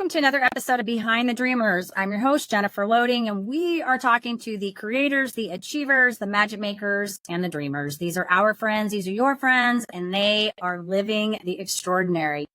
Welcome to another episode of Behind the Dreamers. I'm your host, Jennifer Loading, and we are talking to the creators, the achievers, the magic makers, and the dreamers. These are our friends, these are your friends, and they are living the extraordinary.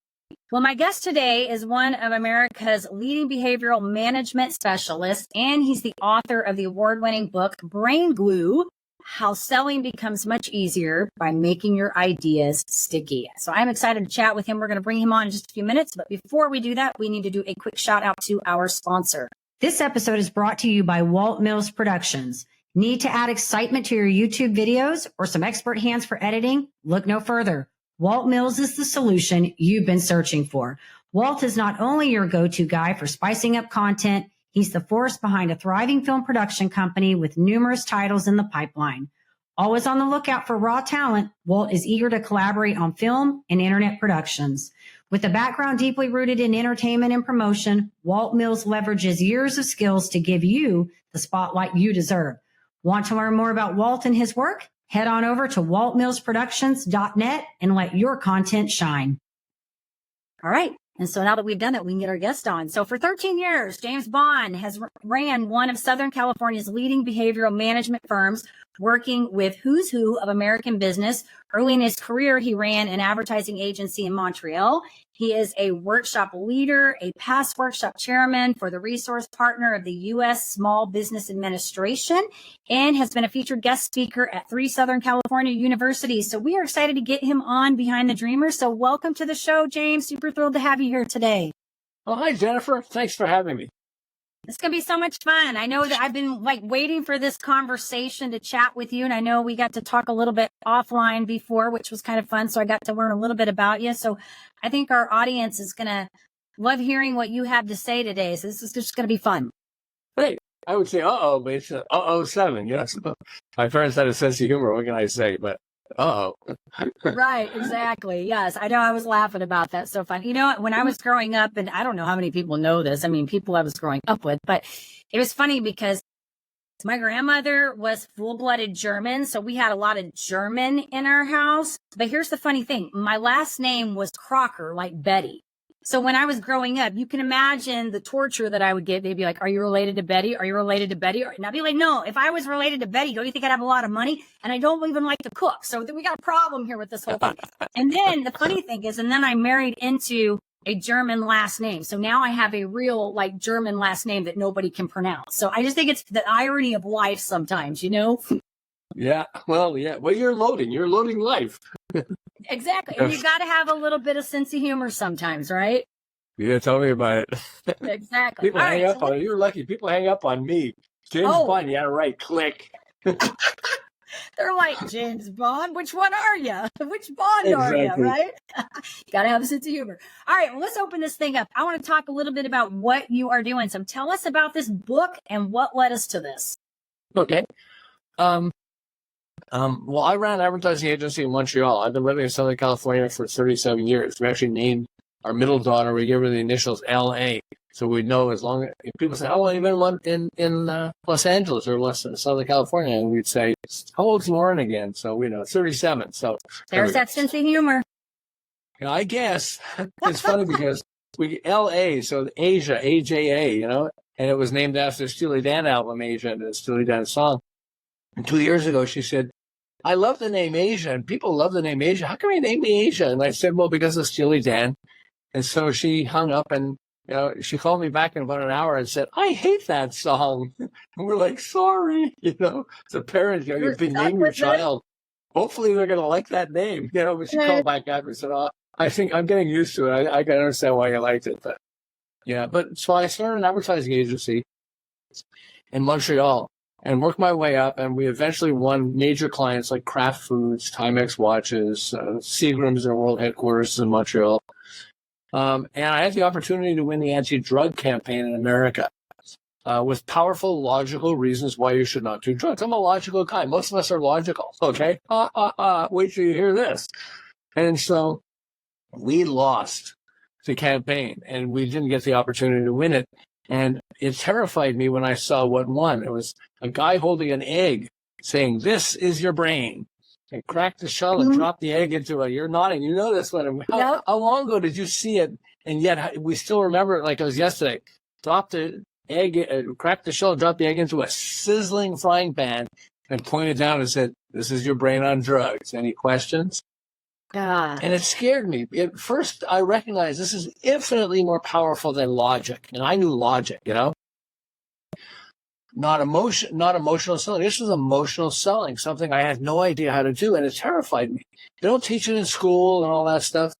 Well, my guest today is one of America's leading behavioral management specialists, and he's the author of the award-winning book, Brain Glue: How Selling Becomes Much Easier by Making Your Ideas Sticky. So I'm excited to chat with him. We're going to bring him on in just a few minutes. But before we do that, we need to do a quick shout out to our sponsor. This episode is brought to you by Walt Mills Productions. Need to add excitement to your YouTube videos or some expert hands for editing? Look no further. Walt Mills is the solution you've been searching for. Walt is not only your go-to guy for spicing up content, he's the force behind a thriving film production company with numerous titles in the pipeline. Always on the lookout for raw talent, Walt is eager to collaborate on film and internet productions. With a background deeply rooted in entertainment and promotion, Walt Mills leverages years of skills to give you the spotlight you deserve. Want to learn more about Walt and his work? Head on over to waltmillsproductions.net and let your content shine. All right. And so now that we've done that, we can get our guest on. So for 13 years, James Bond has ran one of Southern California's leading behavioral management firms, working with who's who of American business. Early in his career, he ran an advertising agency in Montreal. He is a workshop leader, a past workshop chairman for the resource partner of the U.S. Small Business Administration, and has been a featured guest speaker at 3 Southern California universities. So we are excited to get him on Behind the Dreamers. So welcome to the show, James. Super thrilled to have you here today. Oh, hi, Jennifer. Thanks for having me. It's going to be so much fun. I know that I've been waiting for this conversation to chat with you. And I know we got to talk a little bit offline before, which was kind of fun. So I got to learn a little bit about you. So I think our audience is going to love hearing what you have to say today. So this is just going to be fun. Hey, I would say, but it's 007. Yes. My parents had a sense of humor. What can I say? But Right, exactly. Yes, I know. I was laughing about that. So fun. You know, when I was growing up, and I don't know how many people know this. I mean, people I was growing up with, but it was funny because my grandmother was full-blooded German. So we had a lot of German in our house. But here's the funny thing. My last name was Crocker, like Betty. So when I was growing up, you can imagine the torture that I would get. They'd be like, are you related to Betty? Are you related to Betty? And I'd be like, no, if I was related to Betty, don't you think I'd have a lot of money? And I don't even like to cook. So we got a problem here with this whole thing. And then the funny thing is, and then I married into a German last name. So now I have a real German last name that nobody can pronounce. So I just think it's the irony of life sometimes, you know? Yeah. Well, yeah. Well, you're loading life. Exactly. And you got to have a little bit of sense of humor sometimes, right? Yeah, tell me about it. Exactly. People hang up on you. You're lucky. People hang up on me. James Bond, yeah, right. Click. They're like, James Bond, which one are you? Which Bond are you, right? You got to have a sense of humor. All right, well, let's open this thing up. I want to talk a little bit about what you are doing. So tell us about this book and what led us to this. Okay. Well, I ran an advertising agency in Montreal. I've been living in Southern California for 37 years. We actually named our middle daughter, we gave her the initials LA. So we know as long as people say, how long have you been in Los Angeles or Southern California? And we'd say, how old's Lauren again? So we know, 37. So there's that sense of humor. Yeah, I guess. It's funny because LA, so Asia, AJA, you know, and it was named after the Steely Dan album, Asia, and the Steely Dan song. And 2 years ago, she said, I love the name Asia, and people love the name Asia. How come you named me Asia? And I said, well, because of Steely Dan. And so she hung up, and she called me back in about an hour and said, I hate that song. And we're like, sorry, as a parent, you've been naming your child. Hopefully they're going to like that name. But she called back after and said, I think I'm getting used to it. I can understand why you liked it. But yeah, so I started an advertising agency in Montreal and worked my way up, and we eventually won major clients like Kraft Foods, Timex Watches, Seagram's, their world headquarters in Montreal. And I had the opportunity to win the anti-drug campaign in America with powerful, logical reasons why you should not do drugs. I'm a logical guy. Most of us are logical, okay? Wait till you hear this. And so we lost the campaign, and we didn't get the opportunity to win it. And it terrified me when I saw what won. It was a guy holding an egg saying, this is your brain. And cracked the shell and dropped the egg into it. You're nodding. You know this one. How long ago did you see it And yet we still remember it like it was yesterday. Drop the egg, crack the shell, drop the egg into a sizzling frying pan and pointed down and said, "This is your brain on drugs. Any questions?" And it scared me. At first, I recognized this is infinitely more powerful than logic. And I knew logic, not emotional selling. This was emotional selling, something I had no idea how to do, and it terrified me. They don't teach it in school and all that stuff.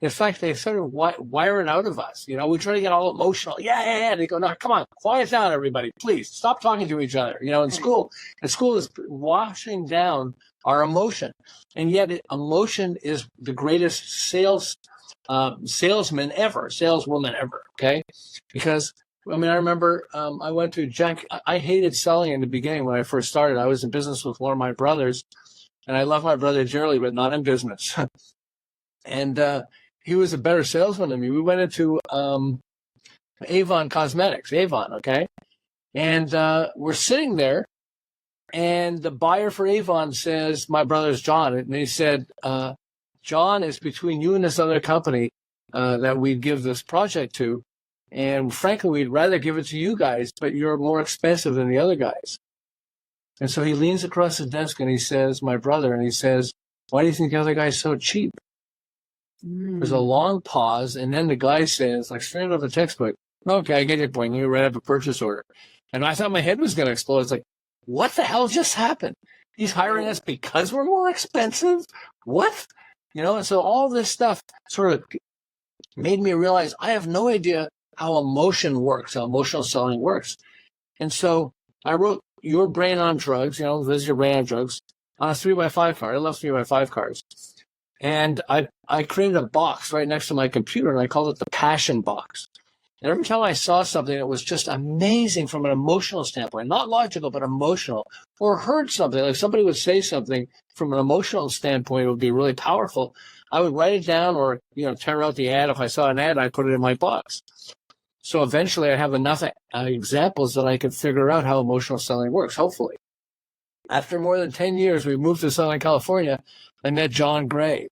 In fact, they sort of wire it out of us. We try to get all emotional. Yeah. They go, no, come on, quiet down, everybody. Please stop talking to each other. In school is washing down our emotion. And yet emotion is the greatest saleswoman ever. Okay. Because I remember I went to Jack. I hated selling in the beginning when I first started. I was in business with one of my brothers, and I love my brother dearly, but not in business. And he was a better salesman than me. We went into Avon Cosmetics, okay? And we're sitting there, and the buyer for Avon says, my brother's John, and he said, John, is between you and this other company that we'd give this project to. And frankly, we'd rather give it to you guys, but you're more expensive than the other guys. And so he leans across the desk and he says, my brother, and he says, why do you think the other guy's so cheap? There's a long pause, and then the guy says, like straight out of the textbook, okay, I get your point. You read up a purchase order. And I thought my head was going to explode. It's like, what the hell just happened? He's hiring us because we're more expensive? What? And so all this stuff sort of made me realize I have no idea how emotion works, how emotional selling works. And so I wrote Your Brain on Drugs, this is your brain on drugs, on a 3x5 card. I love 3x5 cards. And I created a box right next to my computer, and I called it the Passion Box. And every time I saw something that was just amazing from an emotional standpoint, not logical, but emotional, or heard something, like somebody would say something from an emotional standpoint, it would be really powerful, I would write it down or, tear out the ad. If I saw an ad, I'd put it in my box. So eventually I have enough examples that I could figure out how emotional selling works, hopefully. After more than 10 years, we moved to Southern California. I met John Gray.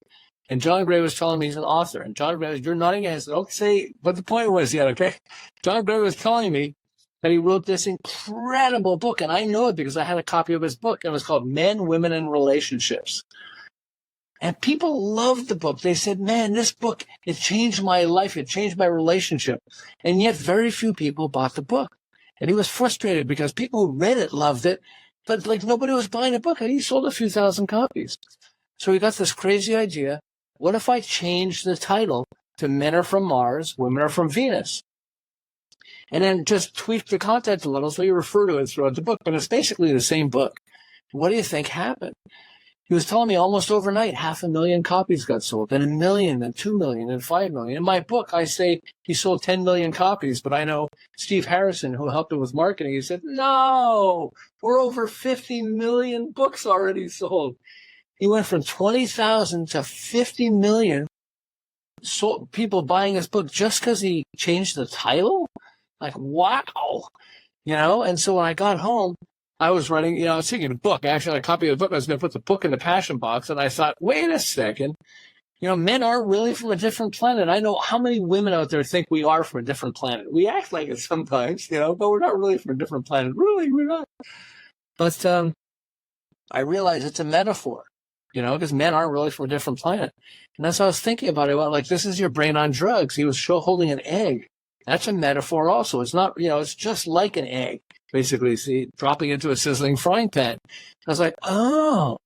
And John Gray was telling me he's an author. And John Gray, you're nodding your head. I said, don't say what the point was yet, okay? John Gray was telling me that he wrote this incredible book. And I know it because I had a copy of his book. It was called Men, Women, and Relationships. And people loved the book. They said, man, this book, it changed my life. It changed my relationship. And yet very few people bought the book. And he was frustrated because people who read it loved it. But nobody was buying the book. And he sold a few thousand copies. So he got this crazy idea. What if I changed the title to Men Are From Mars, Women Are From Venus? And then just tweaked the content a little so you refer to it throughout the book. But it's basically the same book. What do you think happened? He was telling me almost overnight, 500,000 copies got sold, then 1 million, then 2 million, then 5 million. In my book, I say he sold 10 million copies, but I know Steve Harrison, who helped him with marketing, he said, no, we're over 50 million books already sold. He went from 20,000 to 50 million people buying his book just because he changed the title. Like, wow. And so when I got home, I was writing, I was thinking a book. Actually, I had a copy of the book. I was going to put the book in the Passion Box. And I thought, wait a second. Men aren't really from a different planet. I know how many women out there think we are from a different planet. We act like it sometimes, but we're not really from a different planet. Really, we're not. But I realized it's a metaphor, because men aren't really from a different planet. And that's what I was thinking about it. Like, this is your brain on drugs. He was holding an egg. That's a metaphor also. It's not, it's just like an egg. Basically, see, dropping into a sizzling frying pan. I was like, oh,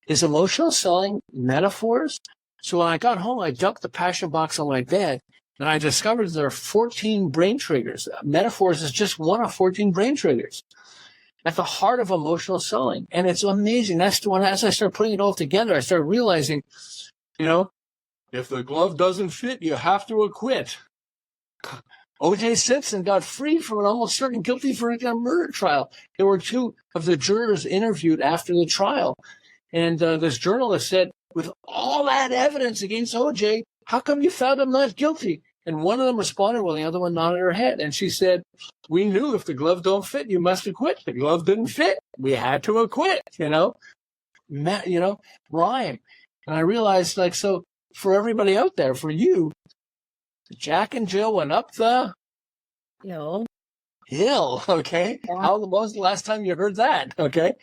is emotional selling metaphors? So when I got home, I dumped the Passion Box on my bed, and I discovered there are 14 brain triggers. Metaphors is just one of 14 brain triggers at the heart of emotional selling. And it's amazing. That's the one, as I started putting it all together, I started realizing, if the glove doesn't fit, you have to acquit. O.J. Simpson got free from an almost certain guilty verdict on a murder trial. There were two of the jurors interviewed after the trial. And this journalist said, with all that evidence against O.J., how come you found him not guilty? And one of them responded while the other one nodded her head. And she said, we knew if the glove don't fit, you must acquit. The glove didn't fit. We had to acquit, rhyme. And I realized, so for everybody out there, for you, Jack and Jill went up the Yo. hill. Okay. Yeah. How was the last time you heard that? Okay.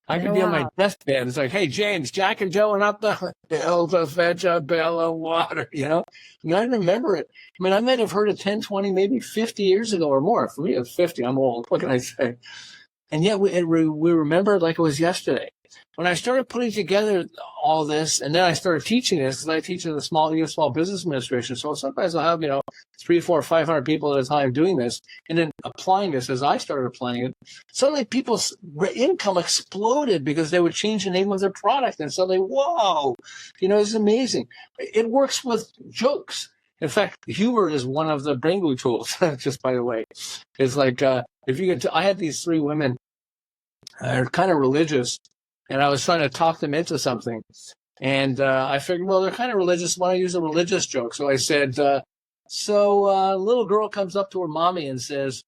I could be on my deathbed. It's like, hey, James, Jack and Jill went up the hill to fetch a pail of water. You know, I mean, I remember it. I mean, I might have heard it 10, 20, maybe 50 years ago or more. For me, it was 50. I'm old. What can I say? And yet we remember it like it was yesterday. When I started putting together all this, and then I started teaching this, because I teach in the small business administration. So sometimes I'll have, 300, 400, 500 people at a time doing this, and then applying this as I started applying it. Suddenly people's income exploded because they would change the name of their product, and suddenly, whoa, it's amazing. It works with jokes. In fact, humor is one of the brain glue tools, just by the way. It's like, if you I had these three women, they're kind of religious, and I was trying to talk them into something. And I figured, well, they're kind of religious. Why don't I use a religious joke? So I said, a little girl comes up to her mommy and says,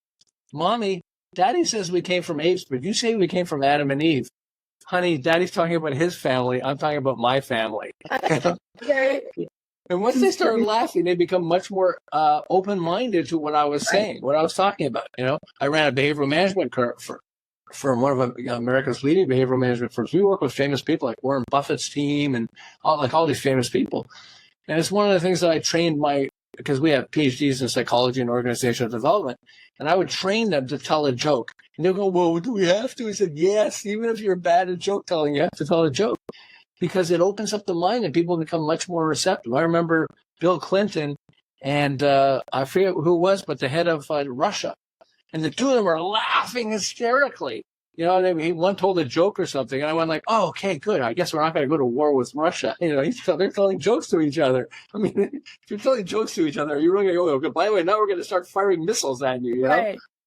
Mommy, Daddy says we came from apes, but you say we came from Adam and Eve. Honey, Daddy's talking about his family. I'm talking about my family. Okay. And once they started laughing, they become much more open-minded to what I was saying, what I was talking about. I ran a behavioral management firm, one of America's leading behavioral management firms. We work with famous people like Warren Buffett's team and all these famous people. And it's one of the things that I trained because we have PhDs in psychology and organizational development, and I would train them to tell a joke. And they'll go, well, do we have to? I said, yes, even if you're bad at joke telling, you have to tell a joke. Because it opens up the mind and people become much more receptive. I remember Bill Clinton and I forget who it was, but the head of Russia. And the two of them were laughing hysterically. One told a joke or something, and I went like, oh, okay, good. I guess we're not going to go to war with Russia. They're telling jokes to each other. I mean, if you're telling jokes to each other, you're really going to go, by the way, now we're going to start firing missiles at you,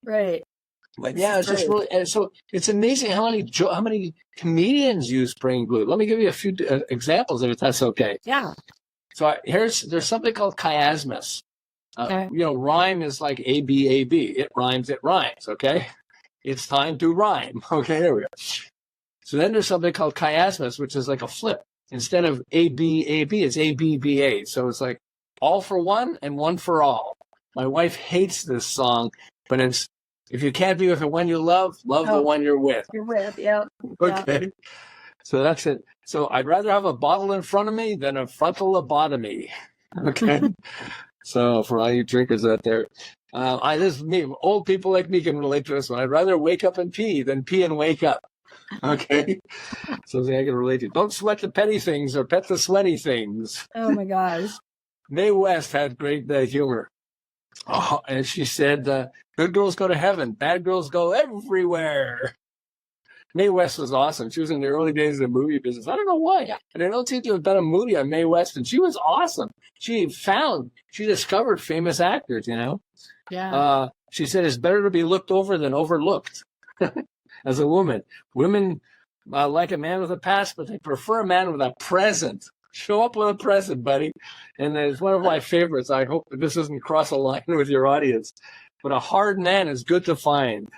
Right. But yeah, it's just really, and so it's amazing how many comedians use brain glue. Let me give you a few examples if that's okay. Yeah. So there's something called chiasmus. Okay. Rhyme is like A-B-A-B. It rhymes, okay? It's time to rhyme. Okay, there we go. So then there's something called chiasmus, which is like a flip. Instead of A-B-A-B, it's A-B-B-A. So it's like all for one and one for all. My wife hates this song, but it's, if you can't be with the one you love the one you're with. You're with, yeah. Okay. Yeah. So that's it. So I'd rather have a bottle in front of me than a frontal lobotomy. Okay. So for all you drinkers out there, this is me. Old people like me can relate to this one. I'd rather wake up and pee than pee and wake up. Okay. So I can relate to. Don't sweat the petty things or pet the sweaty things. Oh my gosh. Mae West had great humor. Oh, and she said, good girls go to heaven, bad girls go everywhere. Mae West was awesome. She was in the early days of the movie business. I don't know why. Yeah. And I don't think there was done a movie on Mae West, and she was awesome. She discovered famous actors, Yeah. She said it's better to be looked over than overlooked. As a woman, women like a man with a past, but they prefer a man with a present. Show up with a present, buddy. And it's one of my favorites. I hope that this doesn't cross a line with your audience. But a hard man is good to find.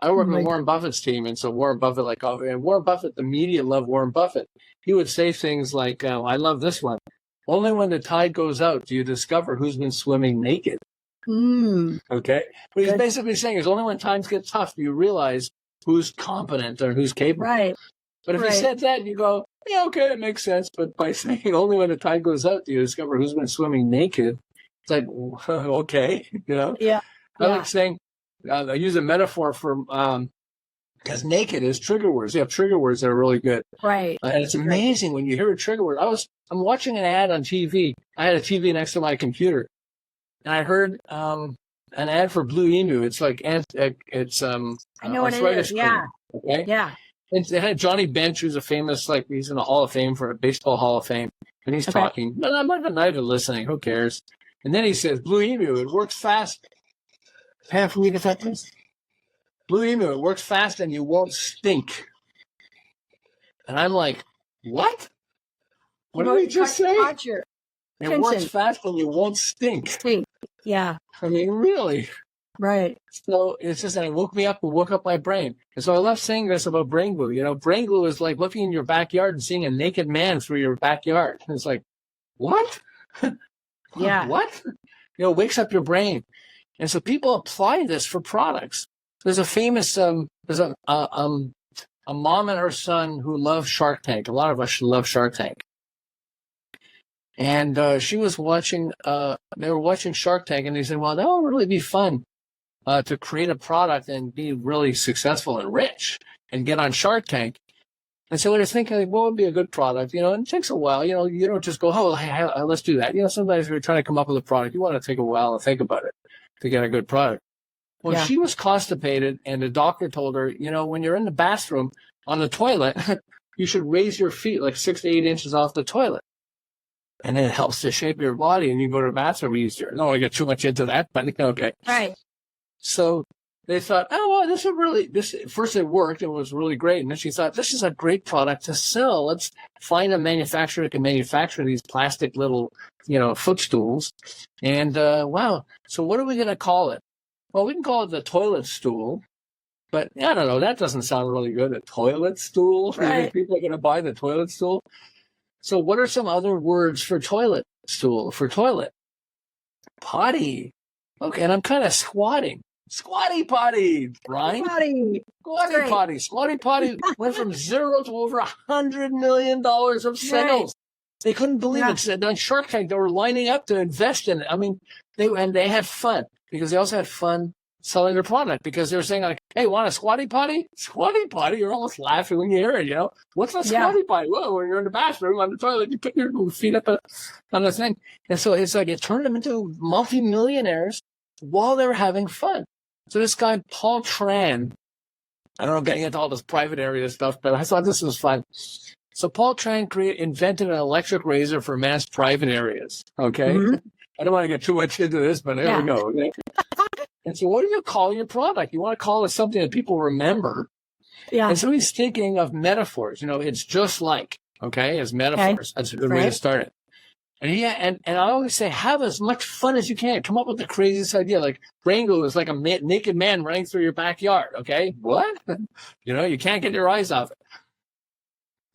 I work with Warren Buffett's team, and so Warren Buffett, the media loved Warren Buffett. He would say things like, I love this one. Only when the tide goes out do you discover who's been swimming naked. Okay? What he's basically saying is only when times get tough do you realize who's competent or who's capable. Right. But if he said that, you go, yeah, okay, that makes sense. But by saying only when the tide goes out do you discover who's been swimming naked, it's like, okay, Yeah. I like saying, I use a metaphor for, because naked is trigger words. You have trigger words that are really good. Right. And it's amazing when you hear a trigger word. I'm watching an ad on TV. I had a TV next to my computer, and I heard an ad for Blue Emu. It's like I know what it is. Yeah. Okay. Yeah. It had Johnny Bench, who's a famous, he's in the Hall of Fame for a baseball Hall of Fame, and he's talking. But I'm not even listening. Who cares? And then he says, "Blue Emu, it works fast." Half a week of that, please. Blue Emu, it works fast and you won't stink. And I'm like, what? What did he just say? It works fast and you won't stink. Yeah. I mean, really. Right. So it's just that it woke me up and woke up my brain. And so I love saying this about brain glue. Brain glue is like looking in your backyard and seeing a naked man through your backyard. And it's like, what? Yeah. What? Wakes up your brain. And so people apply this for products. There's a famous, there's a mom and her son who love Shark Tank. A lot of us love Shark Tank. And she was watching, they were watching Shark Tank, and they said, well, that would really be fun to create a product and be really successful and rich and get on Shark Tank. And so they're thinking, what would be a good product? And it takes a while. You don't just go, oh, hey, let's do that. Sometimes you're trying to come up with a product. You want to take a while and think about it to get a good product. Well, she was constipated, and the doctor told her, when you're in the bathroom on the toilet, you should raise your feet like 6 to 8 inches off the toilet. And it helps to shape your body, and you go to the bathroom easier. No, I get too much into that, but okay. Right. So they thought, oh, well, first it worked. It was really great. And then she thought, this is a great product to sell. Let's find a manufacturer that can manufacture these plastic little, footstools. And, wow. So what are we going to call it? Well, we can call it the toilet stool. But I don't know. That doesn't sound really good. A toilet stool? Right. You think people are going to buy the toilet stool? So what are some other words for toilet stool, for toilet? Potty. Okay, and I'm kind of squatting. Squatty Potty, right? Squatty Potty. Squatty Potty went from 0 to over $100 million of sales. Right. They couldn't believe it. On Shark Tank, they were lining up to invest in it. I mean, they had fun because they also had fun selling their product because they were saying like, hey, want a Squatty Potty? Squatty Potty? You're almost laughing when you hear it, What's a Squatty Potty? Well, when you're in the bathroom on the toilet, you put your feet up on the thing. And so it's like it turned them into multimillionaires while they were having fun. So this guy, Paul Tran, I don't know, getting into all this private area stuff, but I thought this was fun. So Paul Tran invented an electric razor for mass private areas, okay? Mm-hmm. I don't want to get too much into this, but there we go. Okay? And so what do you call your product? You want to call it something that people remember. Yeah. And so he's thinking of metaphors. It's just like, okay, as metaphors. Okay. That's a good way to start it. And I always say, have as much fun as you can. Come up with the craziest idea. Like Rango is like a naked man running through your backyard. Okay, what? You can't get your eyes off it.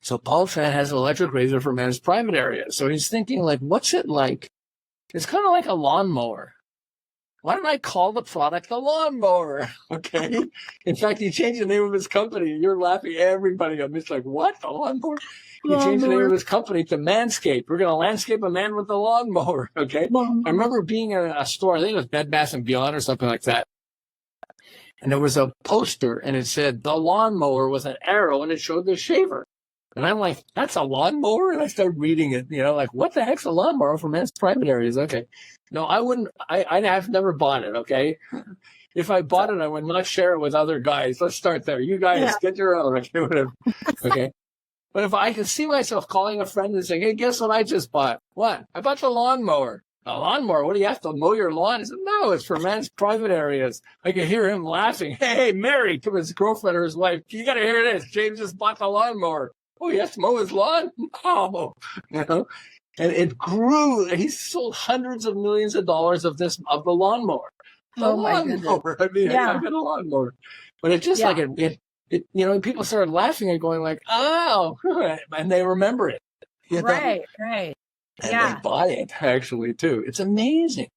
So Paul Tran has an electric razor for men's private areas. So he's thinking like, what's it like? It's kind of like a lawnmower. Why don't I call the product the Lawnmower? Okay. In fact, he changed the name of his company. You're laughing, everybody. I'm just like, what? The Lawnmower? He changed the name of his company to Manscaped. We're going to landscape a man with the lawnmower. Okay. I remember being in a store, I think it was Bed Bath & Beyond or something like that. And there was a poster and it said the Lawnmower with an arrow and it showed the shaver. And I'm like, that's a lawnmower? And I started reading it, like, what the heck's a lawnmower for men's private areas? Okay. No, I wouldn't. I've never bought it, okay? If I bought it, I would not share it with other guys. Let's start there. You guys, get your own. Okay, whatever. Okay. But if I could see myself calling a friend and saying, hey, guess what I just bought? What? I bought the lawnmower. A lawnmower? What do you have to mow your lawn? He said, no, it's for men's private areas. I could hear him laughing. Hey, Mary, to his girlfriend or his wife. You got to hear this. James just bought the lawnmower. Oh, he has to mow his lawn? Oh, And it grew. He sold hundreds of millions of dollars of the lawnmower. Lawnmower. I mean, I got a lawnmower. But it just like it, people started laughing and going like, oh, and they remember it. Right. And they buy it actually too. It's amazing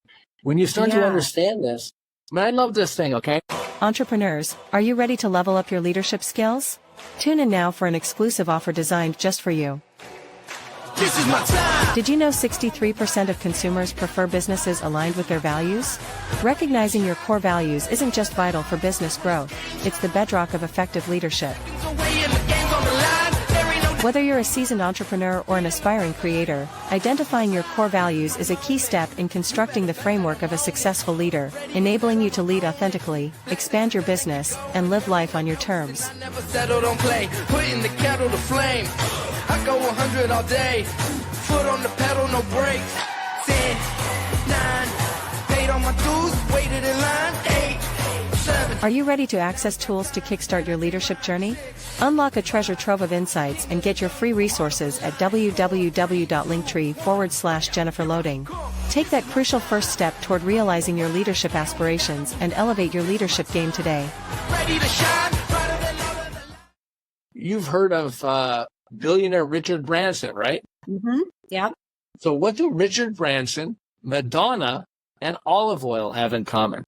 when you start to understand this. I mean, I love this thing. Okay. Entrepreneurs, are you ready to level up your leadership skills? Tune in now for an exclusive offer designed just for you. This is my time. Did you know 63% of consumers prefer businesses aligned with their values? Recognizing your core values isn't just vital for business growth, it's the bedrock of effective leadership. Whether you're a seasoned entrepreneur or an aspiring creator, identifying your core values is a key step in constructing the framework of a successful leader, enabling you to lead authentically, expand your business, and live life on your terms. I never settled on play, putting the kettle to flame. I go 100 all day, foot on the pedal, no brakes. 10, 9, paid on my dues, waited in line, 8, 7. Are you ready to access tools to kickstart your leadership journey? Unlock a treasure trove of insights and get your free resources at www.linktree/JenniferLoading. Take that crucial first step toward realizing your leadership aspirations and elevate your leadership game today. Ready to shine. You've heard of billionaire Richard Branson, right? Mm-hmm. Yeah. So what do Richard Branson, Madonna and olive oil have in common?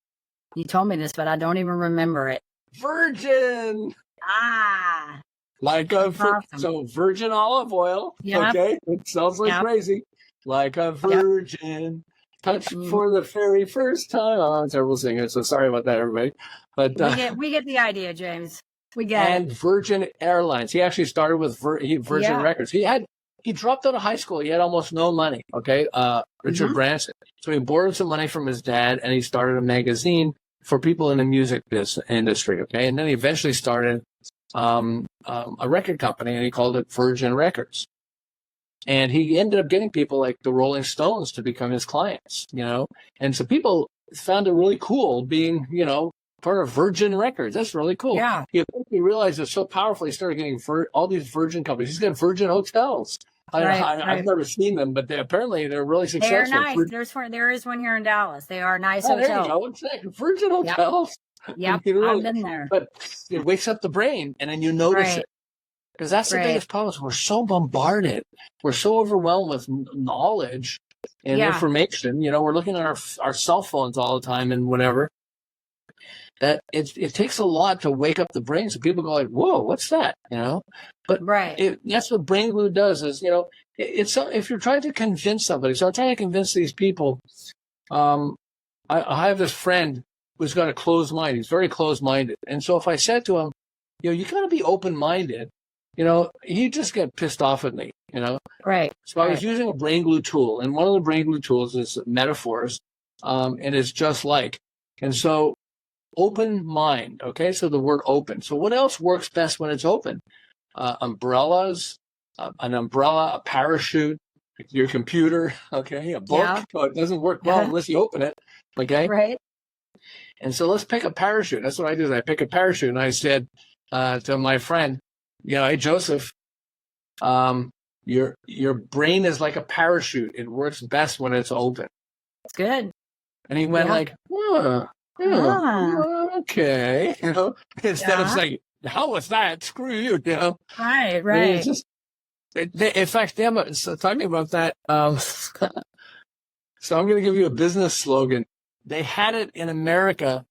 You told me this, but I don't even remember it. Virgin. Ah. Like a Awesome. So virgin olive oil. Yep. Okay, it sounds like Yep. crazy. Like a virgin, touched for the very first time. Oh, I'm a terrible singer, so sorry about that, everybody. But We get the idea, James. We get and it. Virgin Airlines. He actually started with Virgin Records. He dropped out of high school. He had almost no money. Okay, Richard Branson. So he borrowed some money from his dad, and he started a magazine for people in the music industry. Okay, and then he eventually started a record company, and he called it Virgin Records. And he ended up getting people like the Rolling Stones to become his clients, And so people found it really cool being, part of Virgin Records. That's really cool. Yeah. He realized it's so powerful. He started getting all these Virgin companies. He's got Virgin hotels. I've never seen them, but apparently they're really successful. They're nice. There is one here in Dallas. They are nice hotels. hotels. There you go. Exactly. Virgin hotels. Yep. I've been there. But it wakes up the brain, and then you notice it. Because that's the biggest problem. Is we're so bombarded. We're so overwhelmed with knowledge and information. We're looking at our cell phones all the time and whatever. That it takes a lot to wake up the brain. So people go like, "Whoa, what's that?" But that's what brain glue does. Is it's if you're trying to convince somebody. So I'm trying to convince these people. I have this friend who's got a closed mind. He's very closed-minded, and so if I said to him, you got to be open-minded. He'd just get pissed off at me, Right. So I was using a brain glue tool, and one of the brain glue tools is metaphors, and it's just like. And so open mind, okay? So the word open. So what else works best when it's open? Umbrellas, an umbrella, a parachute, your computer, okay? A book. Yeah. Oh, it doesn't work well unless you open it, okay? Right. And so let's pick a parachute. That's what I did. I pick a parachute, and I said to my friend, hey, Joseph, your brain is like a parachute. It works best when it's open. That's good. And he went like, okay. Instead of saying, how was that? Screw you, Right. In fact, talking about that, so I'm going to give you a business slogan. They had it in America,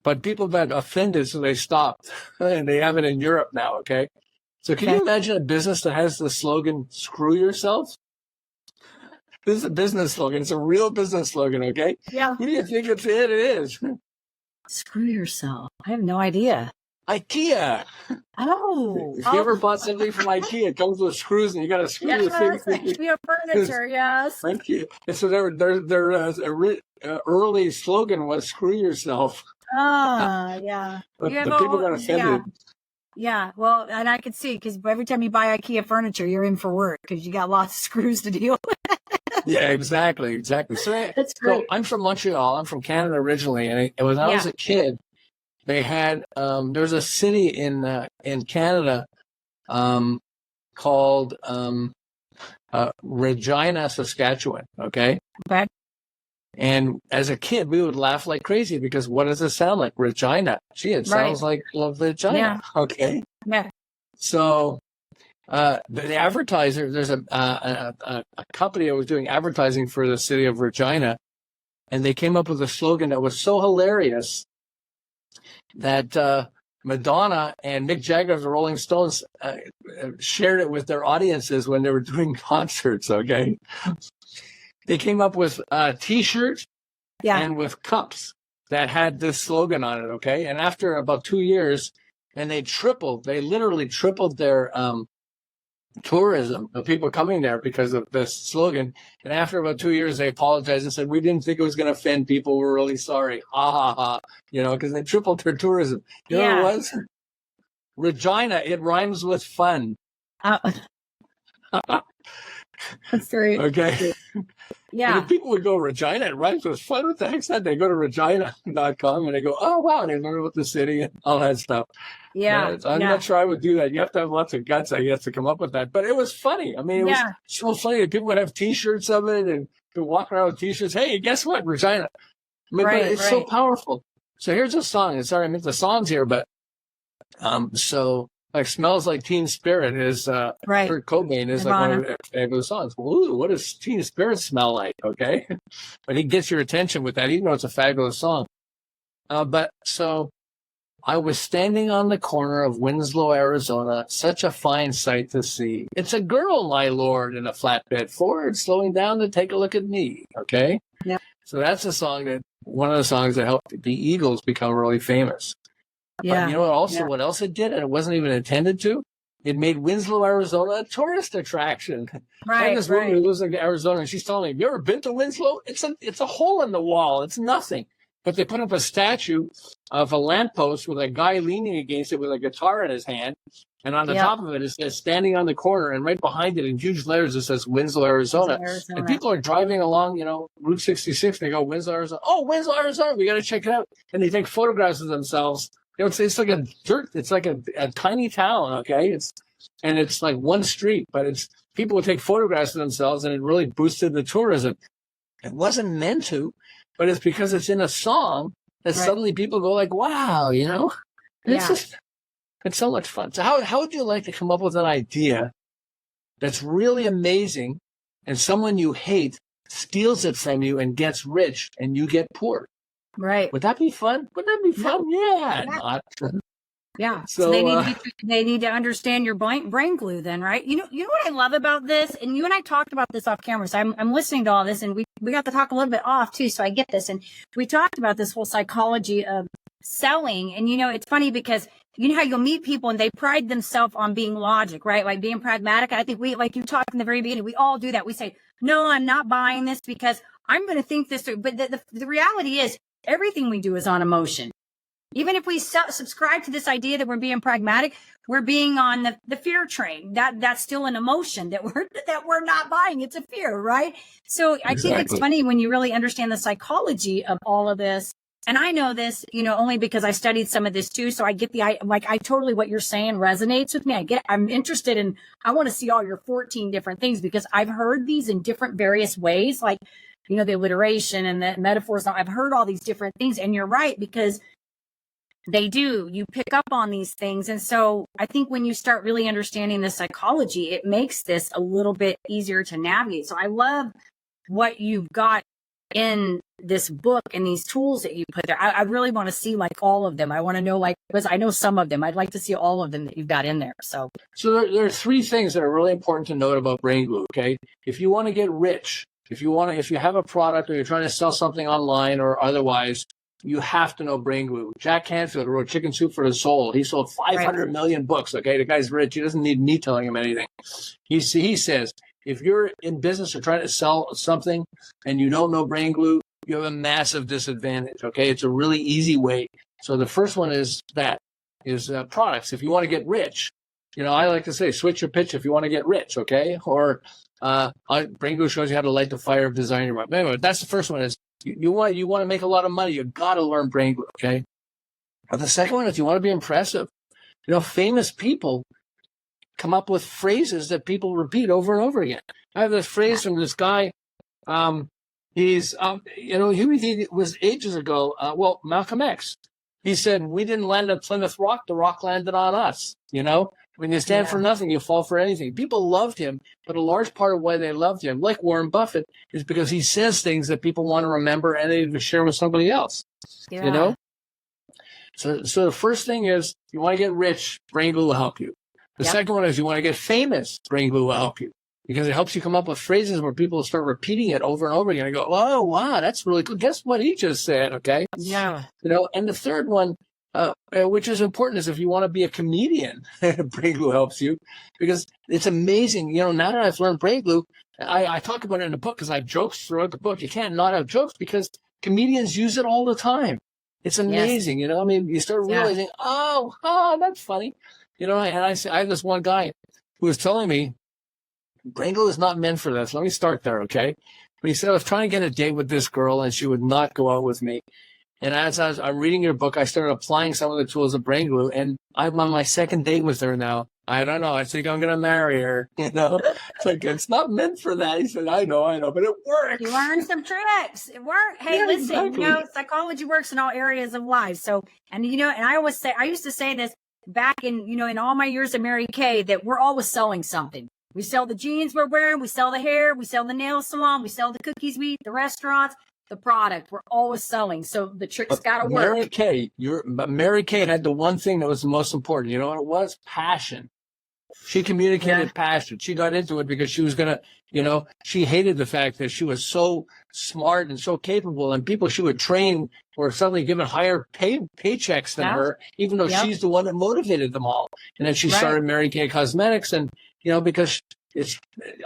but people got offended, so they stopped. And they have it in Europe now, okay? So can you imagine a business that has the slogan, screw yourself? This is a business slogan. It's a real business slogan, okay? Yeah. What do you think it is? Screw yourself. I have no idea. IKEA. Oh. If you ever bought something from IKEA, it comes with screws, and you got to screw the thing. We have furniture, yes. Thank you. And so their early slogan was "Screw yourself." Yeah. But the people got offended. Yeah. Well, and I could see because every time you buy IKEA furniture, you're in for work because you got lots of screws to deal with. Yeah, exactly. So that's great. So I'm from Montreal. I'm from Canada originally, and when I was a kid, they had there's a city in Canada called Regina, Saskatchewan. Okay. And as a kid, we would laugh like crazy because what does it sound like? Regina. Gee, it sounds like vagina. Yeah. Okay. Yeah. So the advertiser, there's a company that was doing advertising for the city of Regina, and they came up with a slogan that was so hilarious that Madonna and Mick Jagger of the Rolling Stones shared it with their audiences when they were doing concerts, okay? They came up with T-shirts and with cups that had this slogan on it, okay? And after about 2 years, and they literally tripled their tourism of people coming there because of this slogan. And after about 2 years, they apologized and said, we didn't think it was going to offend people. We're really sorry. Ha, ha, ha. Because they tripled their tourism. You know what it was? Regina, it rhymes with fun. That's great. Okay. Yeah. And people would go, Regina, it rhymes with fun. What the heck's that? They go to regina.com and they go, oh, wow. And they learn about the city and all that stuff. Yeah. I'm not sure I would do that. You have to have lots of guts, I guess, to come up with that. But it was funny. I mean, it was so funny that people would have T-shirts of it and could walk around with T-shirts. Hey, guess what? Regina. I mean, but it's so powerful. So here's a song. Sorry, I meant the songs here, but so Like Smells Like Teen Spirit is, Right. Kurt Cobain is like one of their favorite songs. Well, ooh, what does Teen Spirit smell like? Okay. But he gets your attention with that, even though it's a fabulous song. But so I was standing on the corner of Winslow, Arizona, such a fine sight to see. It's a girl, my lord, in a flatbed Ford, slowing down to take a look at me. Okay. Yeah. So that's one of the songs that helped the Eagles become really famous. Yeah. But you know what? Also, what else it did, and it wasn't even intended to. It made Winslow, Arizona, a tourist attraction. I had this woman who lives in Arizona, and she's telling me, "Have you ever been to Winslow? It's a hole in the wall. It's nothing." But they put up a statue of a lamppost with a guy leaning against it with a guitar in his hand, and on the top of it, it says "Standing on the Corner," and right behind it in huge letters, it says Winslow, Arizona. And people are driving along, Route 66, and they go, "Winslow, Arizona. Oh, Winslow, Arizona. We got to check it out." And they take photographs of themselves. It's like it's like a tiny town, okay? It's like one street, but people would take photographs of themselves, and it really boosted the tourism. It wasn't meant to, but it's because it's in a song that suddenly people go like, wow, it's so much fun. So how would you like to come up with an idea that's really amazing and someone you hate steals it from you and gets rich and you get poor? Right. Would that be fun? Would that be fun? Yeah. Not. Yeah. So they need to understand your brain glue then, right? You know what I love about this? And you and I talked about this off camera. So I'm listening to all this, and we got to talk a little bit off too. So I get this. And we talked about this whole psychology of selling. And it's funny because you know how you'll meet people and they pride themselves on being logic, right? Like being pragmatic. I think like you talked in the very beginning, we all do that. We say, no, I'm not buying this because I'm going to think this through. But the reality is everything we do is on emotion. Even if we subscribe to this idea that we're being pragmatic, we're being on the fear train. That's still an emotion that we're not buying. It's a fear, right? So I think it's funny when you really understand the psychology of all of this. And I know this, only because I studied some of this too. So I get I totally, what you're saying resonates with me. I'm interested in, I want to see all your 14 different things because I've heard these in different various ways, like, the alliteration and the metaphors. I've heard all these different things, and you're right, because you pick up on these things. And so I think when you start really understanding the psychology, it makes this a little bit easier to navigate. So I love what you've got in this book and these tools that you put there. I really want to see all of them. I want to know because I know some of them. I'd like to see all of them that you've got in there. So there are three things that are really important to note about brain glue. Okay. If you want to get rich, if you have a product or you're trying to sell something online or otherwise, you have to know brain glue. Jack Canfield wrote Chicken Soup for the Soul. He sold 500 million books. Okay, the guy's rich. He doesn't need me telling him anything. He says, if you're in business or trying to sell something and you don't know brain glue, you have a massive disadvantage. Okay, it's a really easy way. So the first one is products. If you want to get rich, I like to say, switch your pitch if you want to get rich. Okay, or brain glue shows you how to light the fire of design your mind. Anyway, that's the first one. Is you want to make a lot of money, you got to learn brain glue, okay? But the second one is you want to be impressive. Famous people come up with phrases that people repeat over and over again. I have this phrase from this guy. He was ages ago. Malcolm X. He said, "We didn't land on Plymouth Rock; the rock landed on us." When you stand for nothing, you fall for anything. People loved him, but a large part of why they loved him, like Warren Buffett, is because he says things that people want to remember and they share with somebody else. So the first thing is you want to get rich, brain glue will help you. The second one is you want to get famous, brain glue will help you because it helps you come up with phrases where people start repeating it over and over again and go, "Oh, wow, that's really cool. Guess what he just said?" Okay. Yeah. And the third one, which is important, is if you want to be a comedian, brain glue helps you because it's amazing. Now that I've learned brain glue, I talk about it in the book because I have jokes throughout the book. You can't not have jokes because comedians use it all the time. It's amazing. You start realizing, oh, that's funny. And I have this one guy who was telling me, brain glue is not meant for this. Let me start there, okay? But he said, I was trying to get a date with this girl and she would not go out with me. And as I'm reading your book, I started applying some of the tools of brain glue, and I'm on my second date with her now. I don't know. I think I'm going to marry her. It's like, it's not meant for that. He said, I know, but it works. You learned some tricks. It worked. Hey, listen, exactly. psychology works in all areas of life. So, and I used to say this, back in, in all my years of Mary Kay, that we're always selling something. We sell the jeans we're wearing, we sell the hair, we sell the nail salon, we sell the cookies we eat, the restaurants, the product. We're always selling. So the trick's got to work. Mary Kay had the one thing that was the most important. You know what it was? Passion. She communicated passion. She got into it because she was going to, she hated the fact that she was so smart and so capable, and people she would train were suddenly given higher paychecks than her, even though she's the one that motivated them all. And then she started Mary Kay Cosmetics, and, because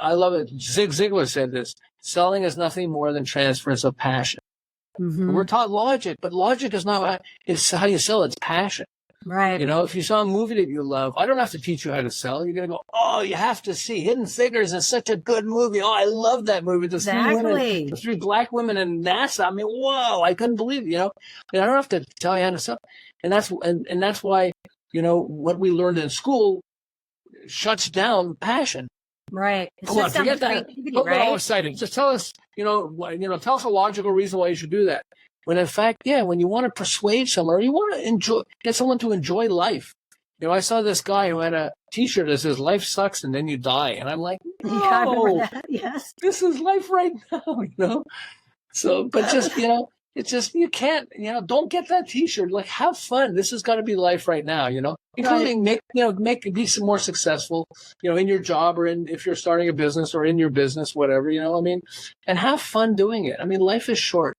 I love it. Zig Ziglar said this: selling is nothing more than transference of passion. Mm-hmm. We're taught logic, but logic is not, it's how you sell. It's passion. Right. If you saw a movie that you love, I don't have to teach you how to sell. You're going to go, oh, you have to see Hidden Figures is such a good movie. Oh, I love that movie. The three black women in NASA. I mean, whoa, I couldn't believe it, And I don't have to tell you how to sell. And that's why, what we learned in school shuts down passion. Right. Come on, forget that. Don't get all excited. Just tell us, tell us a logical reason why you should do that. When in fact, when you want to persuade someone, or you want to get someone to enjoy life. I saw this guy who had a T-shirt that says "Life sucks and then you die," and I'm like, no, I remember that. Yes, this is life right now. So, but just it's just you can't don't get that T-shirt. Like, have fun. This has got to be life right now. Including be some more successful. In your job, or if you're starting a business, or in your business, whatever. And have fun doing it. I mean, life is short.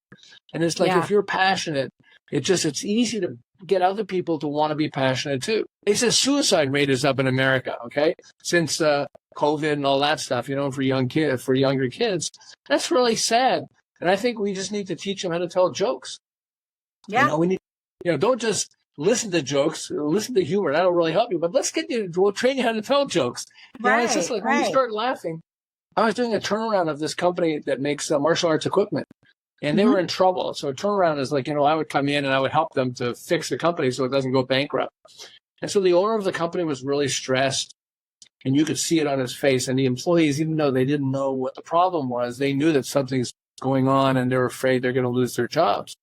And it's like, if you're passionate, it's easy to get other people to want to be passionate too. They say suicide rate is up in America, okay? Since COVID and all that stuff, for younger kids. That's really sad. And I think we just need to teach them how to tell jokes. Yeah. We need, don't just listen to jokes, listen to humor. That'll really help you. But we'll train you how to tell jokes. It's just like when you start laughing. I was doing a turnaround of this company that makes martial arts equipment. And they were in trouble. So a turnaround is like, I would come in and I would help them to fix the company so it doesn't go bankrupt. And so the owner of the company was really stressed, and you could see it on his face. And the employees, even though they didn't know what the problem was, they knew that something's going on, and they're afraid they're going to lose their jobs.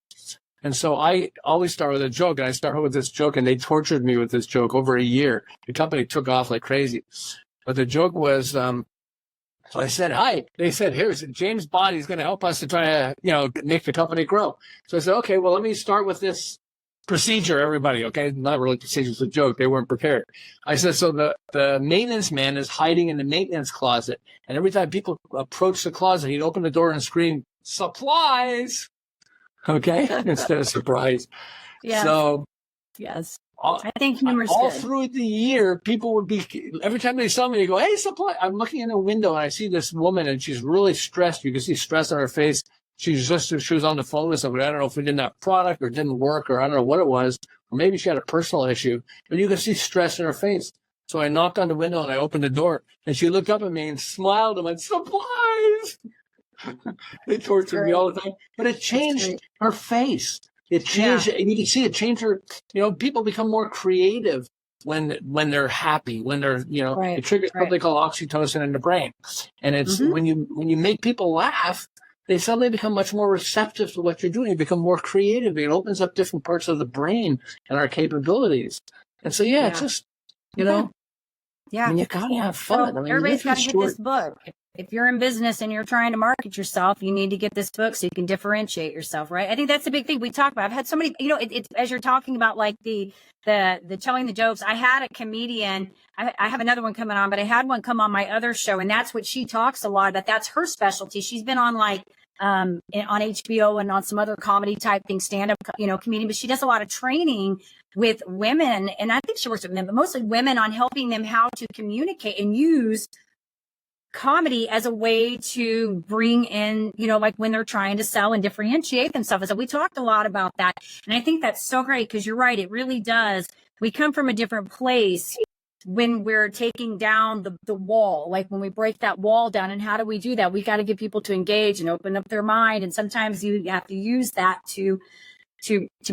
And so I always start with a joke, and I start with this joke, and they tortured me with this joke over a year. The company took off like crazy. But the joke was, so I said, hi. They said, here's James Body's going to help us to try to, make the company grow. So I said, okay, well, let me start with this procedure, everybody. Okay. Not really procedure, it's a joke. They weren't prepared. I said, so the maintenance man is hiding in the maintenance closet. And every time people approach the closet, he'd open the door and scream, supplies. Okay. Instead of surprise. Yeah. So. Yes. I think humor's all good. Through the year, people would be, every time they saw me, they go, hey, supply. I'm looking in the window and I see this woman, and she's really stressed. You can see stress on her face. She was on the phone with somebody. I don't know if we didn't have product or didn't work, or I don't know what it was. Or maybe she had a personal issue, but you could see stress in her face. So I knocked on the window and I opened the door, and she looked up at me and smiled and went, supplies. They tortured me all the time, but it changed her face. It changed, and you can see it change her. People become more creative when they're happy, when they're, it triggers something called oxytocin in the brain. And it's when you make people laugh, they suddenly become much more receptive to what you're doing. You become more creative. It opens up different parts of the brain and our capabilities. And so, it's just, I mean, you gotta have fun. So everybody's got to get this book. If you're in business and you're trying to market yourself, you need to get this book so you can differentiate yourself, right? I think that's the big thing we talk about. I've had so many, it's as you're talking about like the telling the jokes. I had a comedian, I have another one coming on, but I had one come on my other show, and that's what she talks a lot about. That's her specialty. She's been on like on HBO and on some other comedy type thing, stand-up, comedian, but she does a lot of training with women, and I think she works with men, but mostly women, on helping them how to communicate and use comedy as a way to bring in, like when they're trying to sell and differentiate themselves. So we talked a lot about that. And I think that's so great, because you're right. It really does. We come from a different place when we're taking down the wall, like when we break that wall down. And how do we do that? We got to get people to engage and open up their mind. And sometimes you have to use that to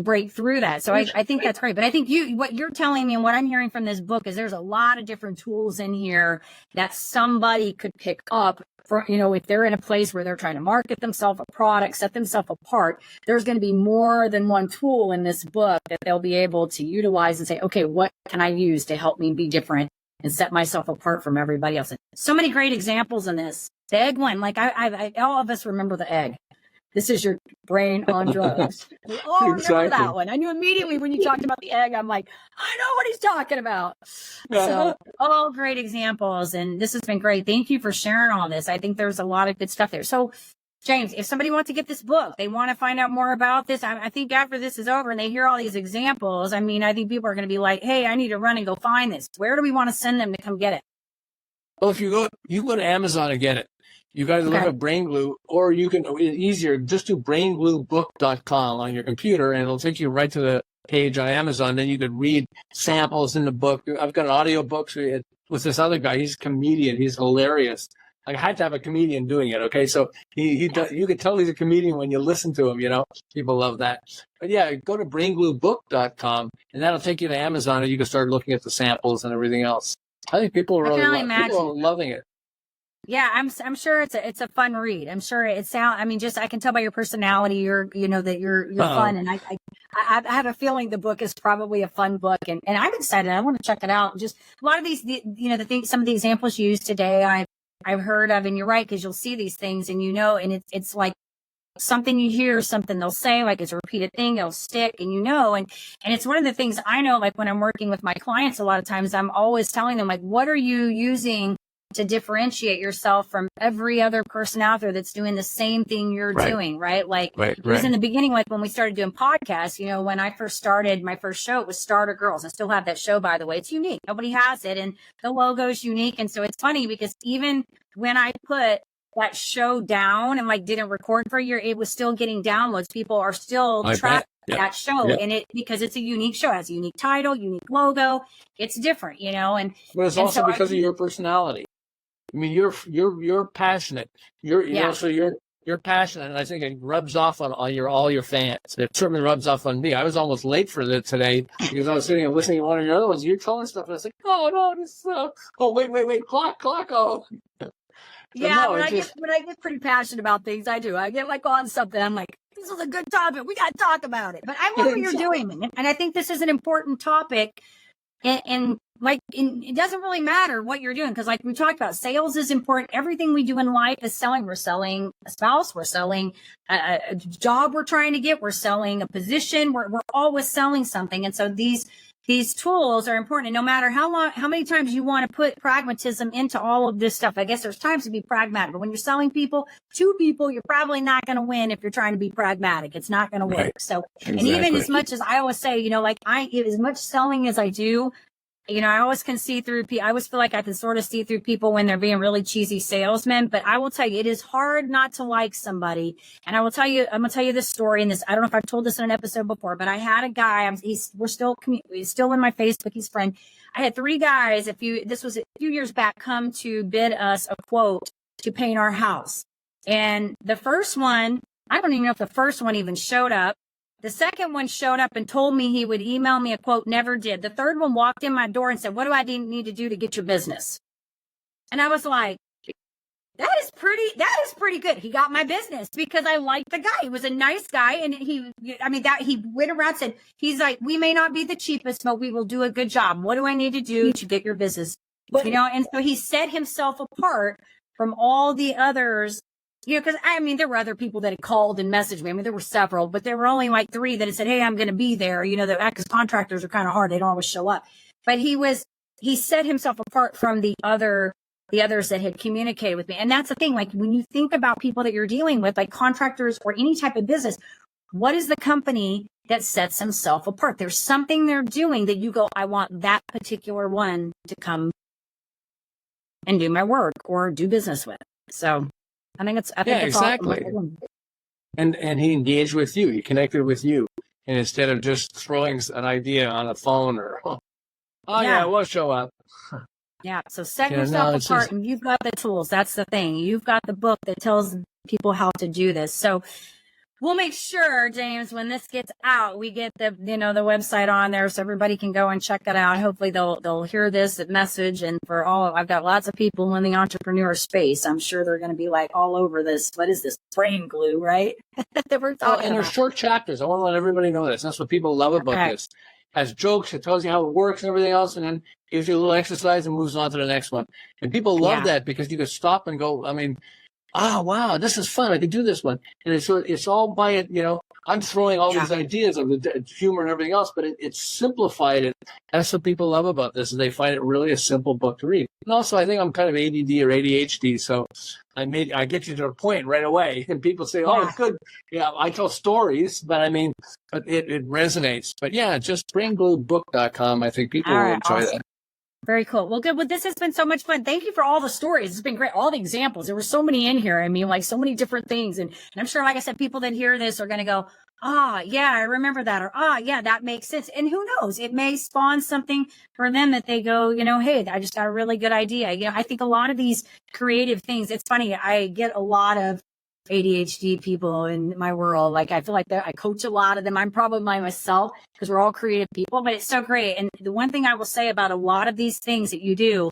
break through that. So I think that's great. But I think what you're telling me and what I'm hearing from this book is there's a lot of different tools in here that somebody could pick up for, if they're in a place where they're trying to market themselves a product, set themselves apart, there's going to be more than one tool in this book that they'll be able to utilize and say, okay, what can I use to help me be different and set myself apart from everybody else? And so many great examples in this. The egg one, like I all of us remember the egg. This is your brain on drugs. We all remember that one. I knew immediately when you talked about the egg, I'm like, I know what he's talking about. So all great examples. And this has been great. Thank you for sharing all this. I think there's a lot of good stuff there. So James, if somebody wants to get this book, they want to find out more about this. I think after this is over and they hear all these examples, I think people are going to be like, hey, I need to run and go find this. Where do we want to send them to come get it? Well, if you go to Amazon and get it. You got to look at Brain Glue, or you can, easier, just do braingluebook.com on your computer, and it'll take you right to the page on Amazon. Then you could read samples in the book. I've got an audio book with this other guy. He's a comedian. He's hilarious. I had to have a comedian doing it, okay? So he does, you can tell he's a comedian when you listen to him, People love that. But yeah, go to braingluebook.com, and that'll take you to Amazon, and you can start looking at the samples and everything else. I think people are people are loving it. Yeah, I'm sure it's a fun read. I'm sure I can tell by your personality, you're fun, and I have a feeling the book is probably a fun book, and I'm excited. I want to check it out. Just a lot of these, some of the examples you used today, I've heard of, and you're right, because you'll see these things, and and it's like something you hear, something they'll say, like it's a repeated thing, it'll stick, and and it's one of the things I know, like when I'm working with my clients, a lot of times I'm always telling them, like, what are you using to differentiate yourself from every other person out there that's doing the same thing you're doing, right? Like it was in the beginning, like when we started doing podcasts, when I first started, my first show, it was Starter Girls. I still have that show, by the way. It's unique. Nobody has it. And the logo is unique. And so it's funny because even when I put that show down and like didn't record for a year, it was still getting downloads. People are still tracking that show, and because it's a unique show, it has a unique title, unique logo. It's different, But it's also because of your personality. You're passionate. You're passionate, and I think it rubs off on all your fans. It certainly rubs off on me. I was almost late for it today because I was sitting and listening to one of your other ones. You're telling stuff, and I was like, oh no, this. Wait, clock. Oh. Yeah, when I get pretty passionate about things, I do. I get like on something. I'm like, this is a good topic. We got to talk about it. But I love what you're doing, and I think this is an important topic. And it doesn't really matter what you're doing, because like we talked about, sales is important. Everything we do in life is selling. We're selling a spouse. We're selling a job we're trying to get. We're selling a position. We're always selling something. And so these tools are important. And no matter how many times you want to put pragmatism into all of this stuff, I guess there's times to be pragmatic. But when you're selling to people, you're probably not going to win if you're trying to be pragmatic. It's not going to work. So, And even as much as I always say, as much selling as I do, I always can see through people. I always feel like I can sort of see through people when they're being really cheesy salesmen. But I will tell you, it is hard not to like somebody. And I'm going to tell you this story. And I don't know if I've told this in an episode before, but I had a guy. He's still in my Facebook. He's a friend. I had 3 guys. This was a few years back, come to bid us a quote to paint our house. And the first one, I don't even know if the first one even showed up. The second one showed up and told me he would email me a quote, never did. The third one walked in my door and said, what do I need to do to get your business? And I was like, that is pretty good. He got my business because I liked the guy. He was a nice guy. And he went around and said, he's like, we may not be the cheapest, but we will do a good job. What do I need to do to get your business? And so he set himself apart from all the others. Because there were other people that had called and messaged me. There were several, but there were only like 3 that had said, hey, I'm going to be there. Because contractors are kind of hard. They don't always show up. But he set himself apart from the others that had communicated with me. And that's the thing. Like when you think about people that you're dealing with, like contractors or any type of business, what is the company that sets themselves apart? There's something they're doing that you go, I want that particular one to come and do my work or do business with. So I think it's exactly. Awesome. And he engaged with you. He connected with you, and instead of just throwing an idea on a phone or we'll show up. Yeah. So set yourself apart, and you've got the tools. That's the thing. You've got the book that tells people how to do this. So We'll make sure, James, when this gets out, we get the website on there so everybody can go and check it out. Hopefully they'll hear this message. And I've got lots of people in the entrepreneur space. I'm sure they're going to be like all over this. What is this? Brain glue, right? That we're talking and about. they're short chapters. I want to let everybody know this. That's what people love about this. As jokes, it tells you how it works and everything else, and then gives you a little exercise and moves on to the next one. And people love that because you can stop and go, wow, this is fun. I can do this one. And it's all by it, I'm throwing all these ideas of the humor and everything else, but it's simplified. And that's what people love about this, and they find it really a simple book to read. And also, I think I'm kind of ADD or ADHD, so I get you to a point right away. And people say, oh, it's good. Yeah, I tell stories, but it resonates. But yeah, just braingluebook.com. I think people will enjoy that. Very cool. Well, good. Well, this has been so much fun. Thank you for all the stories. It's been great. All the examples. There were so many in here. I mean, like so many different things. And I'm sure, like I said, people that hear this are going to go, yeah, I remember that. Or, yeah, that makes sense. And who knows? It may spawn something for them that they go, hey, I just got a really good idea. I think a lot of these creative things, it's funny. I get a lot of ADHD people in my world. Like, I feel like I coach a lot of them. I'm probably myself because we're all creative people, but it's so great. And the one thing I will say about a lot of these things that you do,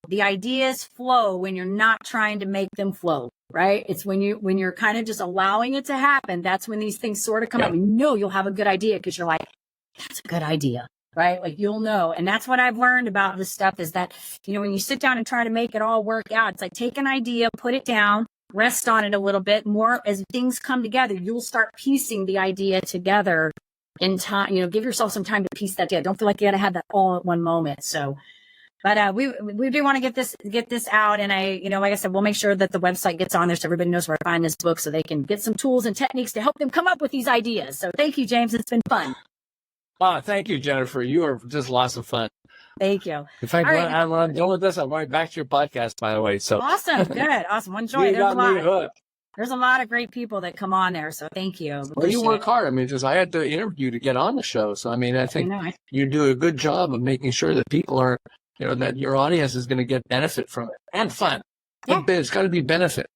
the ideas flow when you're not trying to make them flow, right? It's when you're kind of just allowing it to happen. That's when these things sort of come up. And you'll have a good idea because you're like, that's a good idea. Right? Like you'll know. And that's what I've learned about this stuff is that, when you sit down and try to make it all work out, it's like take an idea, put it down, rest on it a little bit more. As things come together, you'll start piecing the idea together in time. Give yourself some time to piece that together. Don't feel like you got to have that all at one moment. So, but we do want to get this out. And like I said, we'll make sure that the website gets on there so everybody knows where to find this book so they can get some tools and techniques to help them come up with these ideas. So thank you, James. It's been fun. Thank you, Jennifer. You are just lots of fun. Thank you. In fact, when I'm done with this, I'm going back to your podcast, by the way. So awesome. Good. Awesome. Enjoy. There's a lot of great people that come on there. So thank you. Well, you work hard. Because I had to interview to get on the show. So, I think you do a good job of making sure that people are, that your audience is going to get benefit from it and fun. Yeah. It's got to be benefit.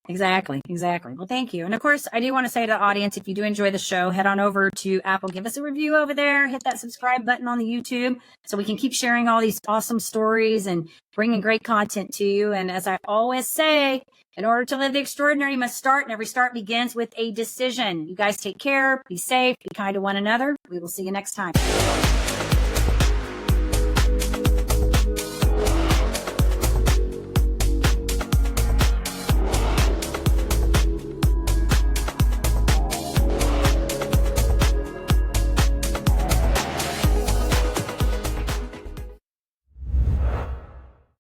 Exactly. Well, thank you. And of course, I do want to say to the audience, if you do enjoy the show, head on over to Apple, give us a review over there, hit that subscribe button on the YouTube so we can keep sharing all these awesome stories and bringing great content to you. And as I always say, in order to live the extraordinary, you must start, and every start begins with a decision. You guys take care, be safe, be kind to one another. We will see you next time.